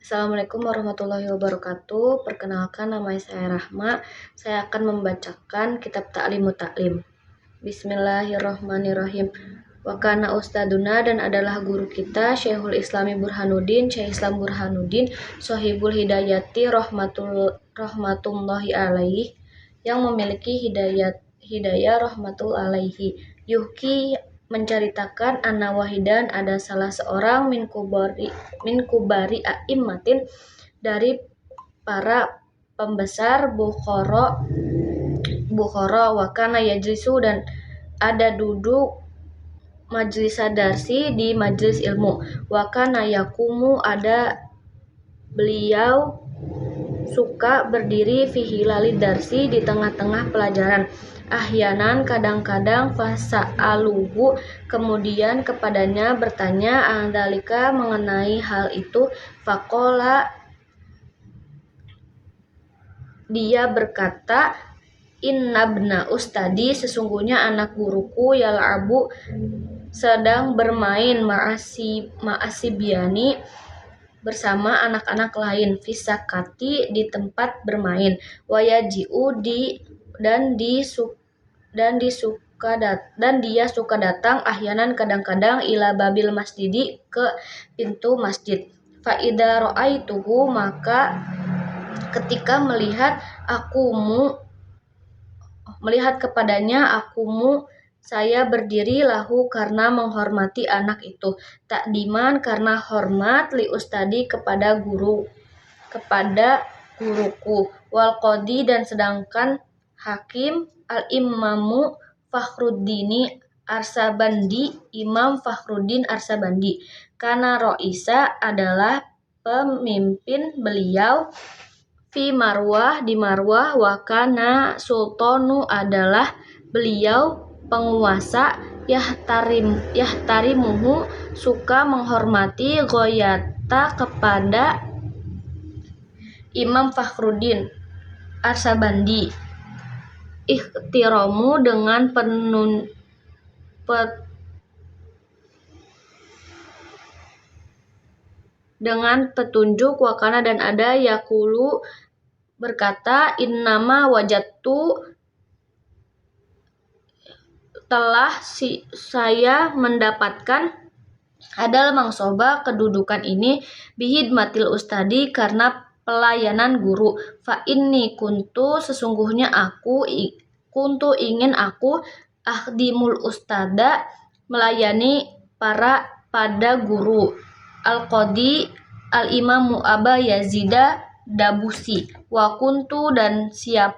Assalamualaikum warahmatullahi wabarakatuh. Perkenalkan, nama saya Rahma. Saya akan membacakan kitab Ta'limut Ta'lim. Bismillahirrahmanirrahim. Wa kana ustaduna, dan adalah guru kita Syekhul Islami Burhanuddin, Syekh Islam Burhanuddin, Sohibul Hidayati rahmatullahi alaihi, yang memiliki hidayah rahmatul alaihi. Yuhki, menceritakan anna wahidan, ada salah seorang min kubari a'immatin, dari para pembesar Bukhara wa kana yajlisu, dan ada duduk majlis darsi di majlis ilmu, wa kana yakumu, ada beliau suka berdiri fi hilali darsi, di tengah-tengah pelajaran. Ahyanan, kadang-kadang, fasa'aluhu, kemudian kepadanya bertanya, andalika, mengenai hal itu. Faqala, dia berkata, inna bna ustadi, sesungguhnya anak guruku, yal'abu, sedang bermain, ma'asibiani, bersama anak-anak lain, fisakati, di tempat bermain, wayaji'u, dan dia suka datang, ahyanan, kadang-kadang, ila babil masjidi, ke pintu masjid. Fa'idha ra'aituhu, maka ketika melihat kepadanya, saya berdiri, lahu, karena menghormati anak itu, takdiman, karena hormat, li ustadi, kepada guruku, wal qadi, dan sedangkan hakim, al imamu Fakhruddini Arsabandi, Imam Fakhruddin Arsabandi, karena roisa, adalah pemimpin beliau, fi Marwah, di Marwah, wa kana sultanu, adalah beliau penguasa, yahtarimuhu, suka menghormati, ghoyata, kepada Imam Fakhruddin Arsabandi, ikhtiramu, dengan petunjuk, wakana, dan ada, yakulu, berkata, innama wajadtu, telah saya mendapatkan, adal mangsoba, kedudukan ini, bihidmatil ustadi, karena pelayanan guru, fa inni kuntu, sesungguhnya ingin aku, akhdimul ustada, melayani pada guru, al-qadi, al-imamu Aba Yazida Dabusi, wa kuntu, dan saya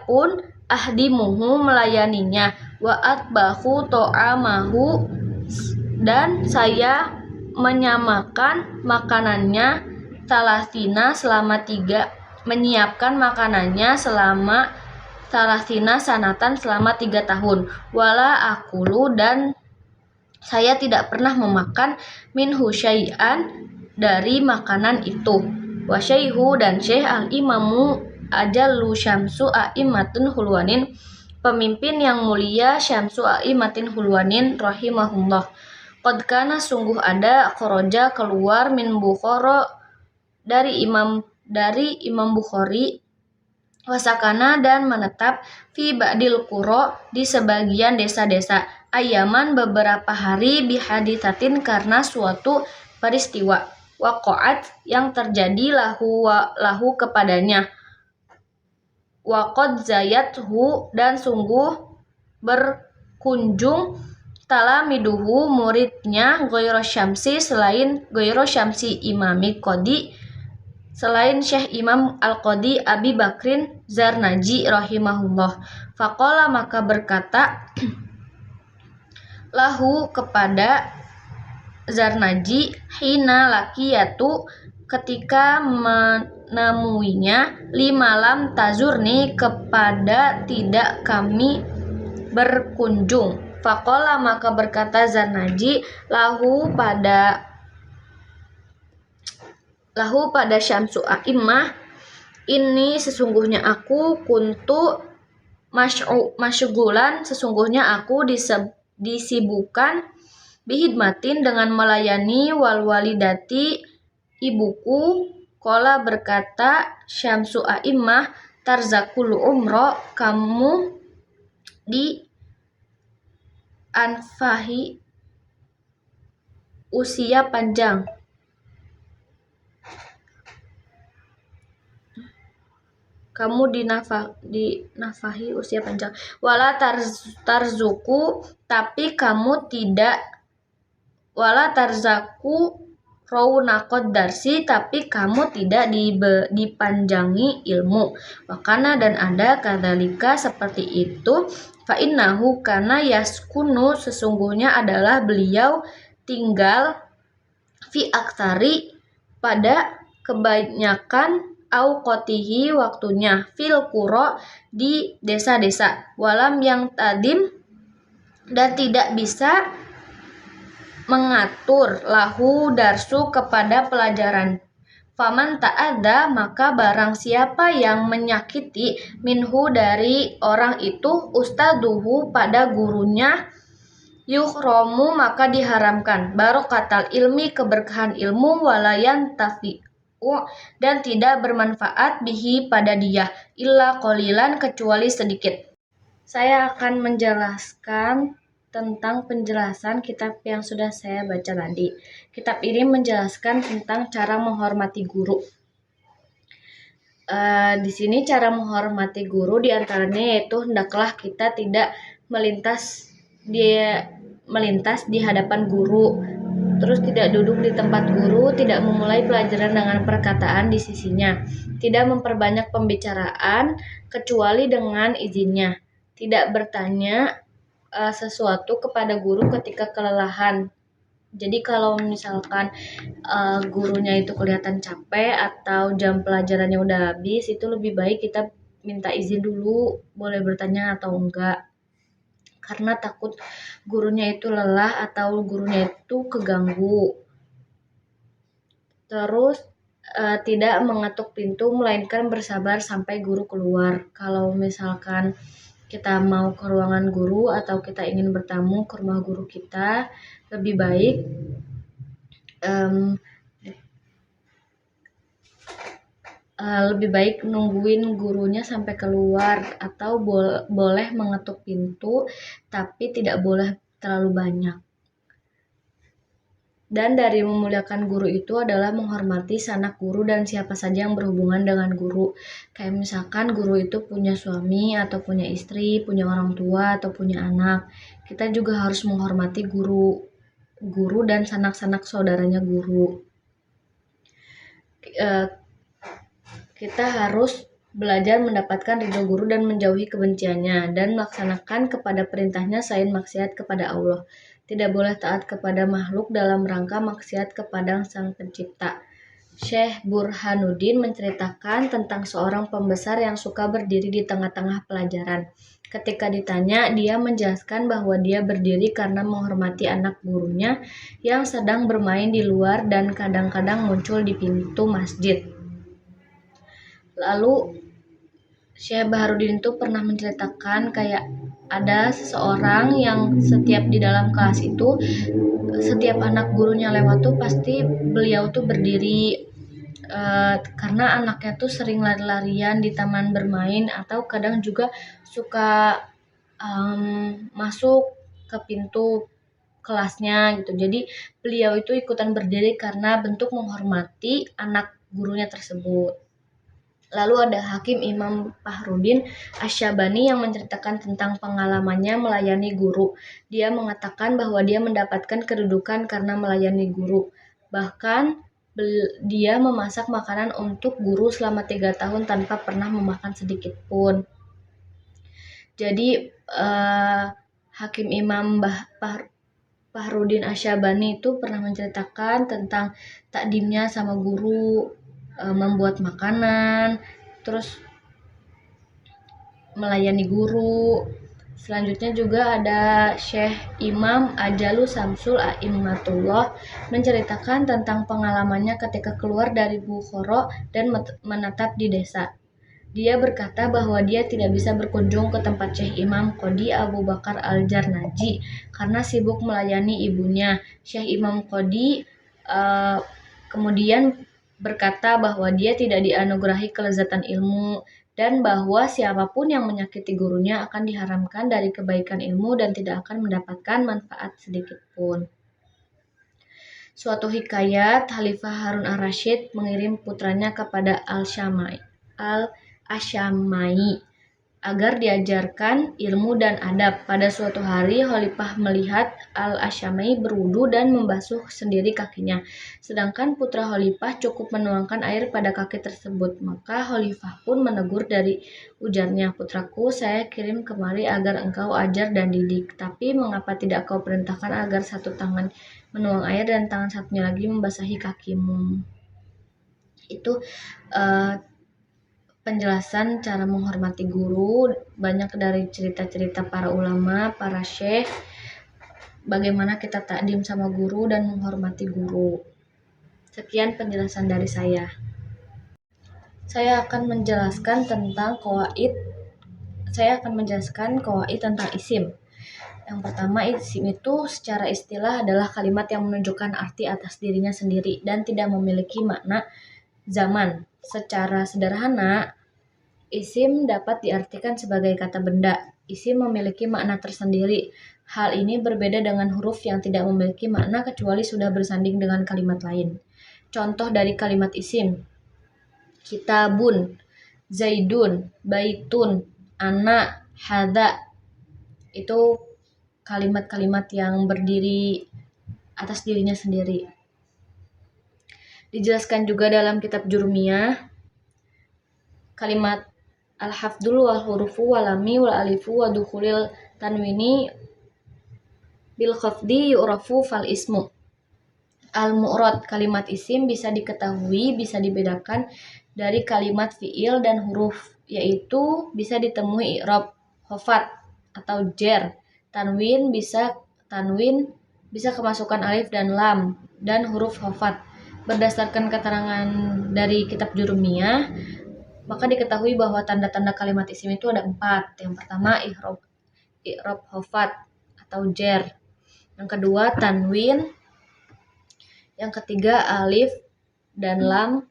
pun, ahdimuhu, melayaninya, wa atbahu to'amahu, dan saya menyamakan makanannya, menyiapkan makanannya selama salasina sanatan, selama 3 tahun, wala akulu, dan saya tidak pernah memakan, minhu syai'an, dari makanan itu, wa syaihu, dan syekh al-imamu ajallu syamsu a'immatun hulwanin, pemimpin yang mulia Syamsu a'immatin hulwanin, rahimahullah. Qad kana, sungguh ada, khoroja, keluar, min Bukhara, dari Imam Bukhari, wasakana, dan menetap, fi ba'dil qura, di sebagian desa-desa, ayaman, beberapa hari, bihaditsatin, karena suatu peristiwa, waqa'at, yang terjadi, lahu kepadanya, waqad zayathu, dan sungguh berkunjung, talamiduhu, muridnya, ghairu syamsi, imami qadi, selain Syekh Imam Al-Qadi Abi Bakrin Zarnaji, rahimahullah. Faqala, maka berkata, lahu, kepada Zarnaji, hina lakiyatu, ketika menemuinya, limalam tazurni, kepada tidak kami berkunjung. Faqala, maka berkata Zarnaji, lahu pada Syamsu A'immah, ini sesungguhnya aku, kuntu masygulan, sesungguhnya aku disibukkan, bihidmatin dengan melayani wal walidati ibuku. Kola berkata Syamsu A'immah tarzakul umro, kamu di anfahi usia panjang. Kamu dinafahi usia panjang. Wala tarzuku, tapi kamu tidak. Wala tarzaku raunaqad darsi, tapi kamu tidak dipanjangi ilmu. Wakana, dan ada kadzalika seperti itu. Fa innahu, kana yaskunu, sesungguhnya adalah beliau tinggal fi aktari, pada kebanyakan auqatihi, waktunya, fil qura, di desa-desa, walam yang tadim, dan tidak bisa mengatur, lahu darsu, kepada pelajaran. Faman ta'adha, maka barang siapa yang menyakiti, minhu, dari orang itu, ustaduhu, pada gurunya, yuhromu, maka diharamkan, barokatal ilmi, keberkahan ilmu, walayan tafi'u, dan tidak bermanfaat, bihi, pada dia, illa qolilan, kecuali sedikit. Saya akan menjelaskan tentang penjelasan kitab yang sudah saya baca tadi. Kitab ini menjelaskan tentang cara menghormati guru. Di sini cara menghormati guru diantaranya yaitu hendaklah kita tidak melintas di hadapan guru, terus tidak duduk di tempat guru, tidak memulai pelajaran dengan perkataan di sisinya, tidak memperbanyak pembicaraan kecuali dengan izinnya, tidak bertanya sesuatu kepada guru ketika kelelahan. Jadi kalau misalkan gurunya itu kelihatan capek atau jam pelajarannya udah habis, itu lebih baik kita minta izin dulu, boleh bertanya atau enggak. Karena takut gurunya itu lelah atau gurunya itu keganggu. Terus tidak mengetuk pintu, melainkan bersabar sampai guru keluar. Kalau misalkan kita mau ke ruangan guru atau kita ingin bertamu ke rumah guru kita, lebih baik nungguin gurunya sampai keluar, atau boleh mengetuk pintu, tapi tidak boleh terlalu banyak. Dan dari memuliakan guru itu adalah menghormati sanak guru dan siapa saja yang berhubungan dengan guru. Kayak misalkan guru itu punya suami atau punya istri, punya orang tua atau punya anak. Kita juga harus menghormati guru dan sanak-sanak saudaranya guru. Kita harus belajar mendapatkan ridho guru dan menjauhi kebenciannya, dan melaksanakan kepada perintahnya selain maksiat kepada Allah. Tidak boleh taat kepada makhluk dalam rangka maksiat kepada Sang Pencipta. Syekh Burhanuddin menceritakan tentang seorang pembesar yang suka berdiri di tengah-tengah pelajaran. Ketika ditanya, dia menjelaskan bahwa dia berdiri karena menghormati anak gurunya yang sedang bermain di luar dan kadang-kadang muncul di pintu masjid. Lalu Syekh Burhanuddin itu pernah menceritakan kayak ada seseorang yang setiap di dalam kelas itu, setiap anak gurunya lewat tuh pasti beliau tuh berdiri, karena anaknya tuh sering lari-larian di taman bermain atau kadang juga suka masuk ke pintu kelasnya gitu. Jadi beliau itu ikutan berdiri karena bentuk menghormati anak gurunya tersebut. Lalu ada Hakim Imam Fahrudin Asyabani yang menceritakan tentang pengalamannya melayani guru. Dia mengatakan bahwa dia mendapatkan kedudukan karena melayani guru. Bahkan dia memasak makanan untuk guru selama 3 tahun tanpa pernah memakan sedikit pun. Jadi Hakim Imam Fahrudin Asyabani itu pernah menceritakan tentang takdimnya sama guru, membuat makanan, terus melayani guru. Selanjutnya juga ada Syekh Imam Ajalu Samsul A'immatullah menceritakan tentang pengalamannya ketika keluar dari Bukhara dan menetap di desa. Dia berkata bahwa dia tidak bisa berkunjung ke tempat Syekh Imam Qodhi Abu Bakar Al-Jarnaji karena sibuk melayani ibunya. Syekh Imam Qodhi kemudian berkata bahwa dia tidak dianugerahi kelezatan ilmu dan bahwa siapapun yang menyakiti gurunya akan diharamkan dari kebaikan ilmu dan tidak akan mendapatkan manfaat sedikit pun. Suatu hikayat, Khalifah Harun ar-Rasyid mengirim putranya kepada Al-Asyamai agar diajarkan ilmu dan adab. Pada suatu hari, Khalifah melihat Al-Asyamai berwudu dan membasuh sendiri kakinya. Sedangkan putra Khalifah cukup menuangkan air pada kaki tersebut. Maka Khalifah pun menegur dari ujarnya, "Putraku, saya kirim kemari agar engkau ajar dan didik. Tapi mengapa tidak kau perintahkan agar satu tangan menuang air dan tangan satunya lagi membasahi kakimu?" Itu penjelasan cara menghormati guru, banyak dari cerita-cerita para ulama, para syekh, bagaimana kita takdim sama guru dan menghormati guru. Sekian penjelasan dari saya. Saya akan menjelaskan qawaid tentang isim. Yang pertama, isim itu secara istilah adalah kalimat yang menunjukkan arti atas dirinya sendiri dan tidak memiliki makna zaman. Secara sederhana, isim dapat diartikan sebagai kata benda. Isim memiliki makna tersendiri. Hal ini berbeda dengan huruf yang tidak memiliki makna kecuali sudah bersanding dengan kalimat lain. Contoh dari kalimat isim: kitabun, zaidun, baitun, ana, hadza. Itu kalimat-kalimat yang berdiri atas dirinya sendiri. Dijelaskan juga dalam kitab Jurumiyah, kalimat al-hafdul wal hurufu wal lami wal alifu wa dukhulil tanwini bil khafdi yu'rafu fal ismu. Al-mu'rad, kalimat isim bisa diketahui, bisa dibedakan dari kalimat fi'il dan huruf, yaitu bisa ditemui i'rab, khofat atau jer. Tanwin bisa kemasukan alif dan lam dan huruf khofat. Berdasarkan keterangan dari kitab Jurumiyah, maka diketahui bahwa tanda-tanda kalimat isim itu ada 4. Yang pertama, i'rab khofat atau jer. Yang kedua, tanwin. Yang ketiga, alif dan lam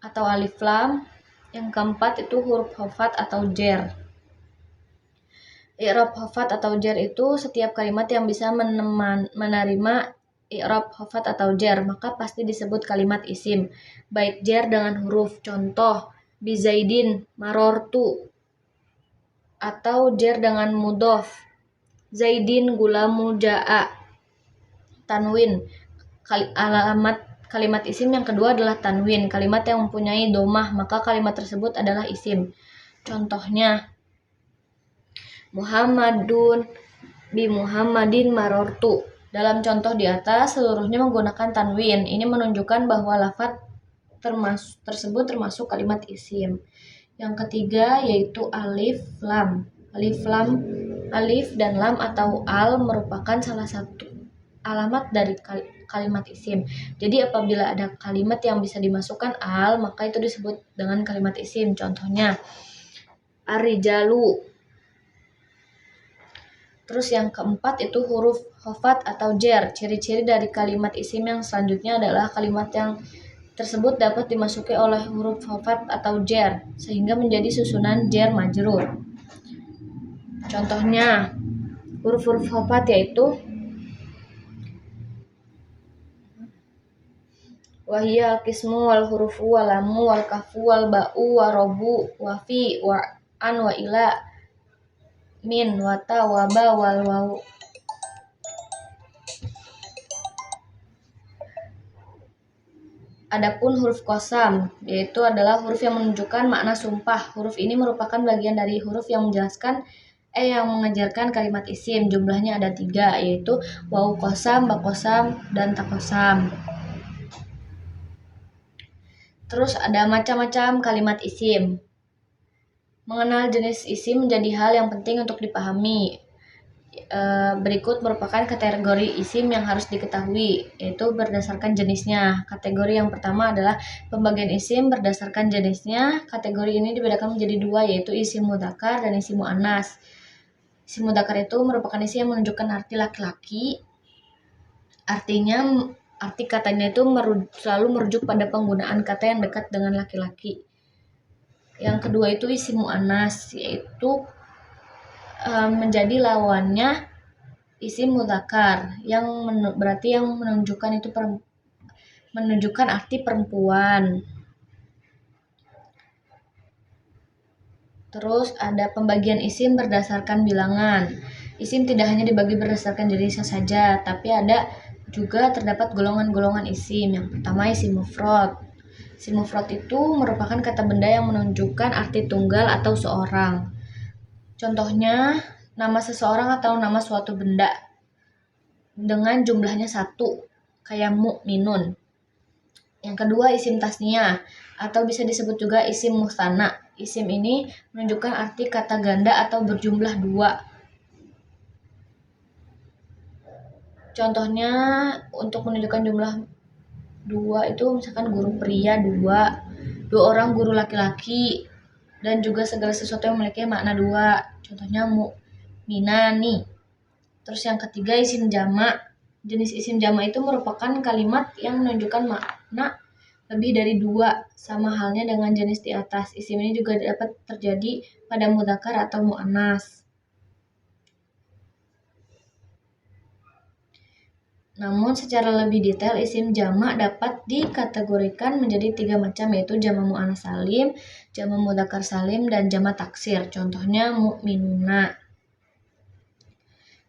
atau alif lam. Yang keempat itu huruf khofat atau jer. I'rab khofat atau jer itu setiap kalimat yang bisa menerima i'rab khofat atau jer, maka pasti disebut kalimat isim. Baik jer dengan huruf, contoh bizaidin marortu, atau jer dengan mudhof, zaidin gulamu ja'a. Tanwin, alamat kalimat isim yang kedua adalah tanwin, kalimat yang mempunyai domah, maka kalimat tersebut adalah isim. Contohnya, Muhammadun bi Muhammadin marortu. Dalam contoh di atas, seluruhnya menggunakan tanwin. Ini menunjukkan bahwa lafaz tersebut termasuk kalimat isim. Yang ketiga yaitu alif lam. Alif dan lam atau al merupakan salah satu alamat dari kalimat isim. Jadi apabila ada kalimat yang bisa dimasukkan al, maka itu disebut dengan kalimat isim. Contohnya, ar-rijalu. Terus yang keempat itu huruf khofat atau jer. Ciri-ciri dari kalimat isim yang selanjutnya adalah kalimat yang tersebut dapat dimasuki oleh huruf khofat atau jer, sehingga menjadi susunan jer majrur. Contohnya, huruf-huruf khofat yaitu wahiyal kismu wal hurufu wal lamu wal kafu wal ba'u wa robu wa fi wa an wa ila min wa ta wa ba wal waw. Adapun huruf qasam, yaitu adalah huruf yang menunjukkan makna sumpah. Huruf ini merupakan bagian dari huruf yang mengajarkan kalimat isim. Jumlahnya ada 3, yaitu waw qasam, ba qasam, dan ta qasam. Terus ada macam-macam kalimat isim. Mengenal jenis isim menjadi hal yang penting untuk dipahami. berikut merupakan kategori isim yang harus diketahui, yaitu berdasarkan jenisnya. Kategori yang pertama adalah pembagian isim berdasarkan jenisnya. Kategori ini dibedakan menjadi dua, yaitu isim mudzakkar dan isim muannas. Isim mudzakkar itu merupakan isim yang menunjukkan arti laki-laki. Artinya, arti katanya itu selalu merujuk pada penggunaan kata yang dekat dengan laki-laki. Yang kedua itu isim muannas, yaitu menjadi lawannya isim mudzakkar yang berarti yang menunjukkan itu menunjukkan arti perempuan. Terus ada pembagian isim berdasarkan bilangan. Isim tidak hanya dibagi berdasarkan jenisnya saja, tapi ada juga terdapat golongan-golongan isim. Yang pertama isim mufrad. Isim mufrad itu merupakan kata benda yang menunjukkan arti tunggal atau seorang. Contohnya nama seseorang atau nama suatu benda dengan jumlahnya 1, kayak mu'minun. Yang kedua isim tasniyah atau bisa disebut juga isim mustana. Isim ini menunjukkan arti kata ganda atau berjumlah 2. Contohnya untuk menunjukkan jumlah 2 itu misalkan guru pria 2 orang guru laki-laki, dan juga segala sesuatu yang memiliki makna 2. Contohnya mu'minani. Terus yang ketiga isim jamak. Jenis isim jamak itu merupakan kalimat yang menunjukkan makna lebih dari 2, sama halnya dengan jenis di atas. Isim ini juga dapat terjadi pada mudzakkar atau muannas. Namun secara lebih detail isim jamak dapat dikategorikan menjadi 3 macam, yaitu jamak muannas salim, jamak mudzakkar salim, dan jamak taksir. Contohnya mu'minuna.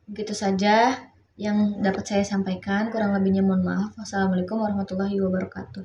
Begitu saja yang dapat saya sampaikan, kurang lebihnya mohon maaf. Wassalamualaikum warahmatullahi wabarakatuh.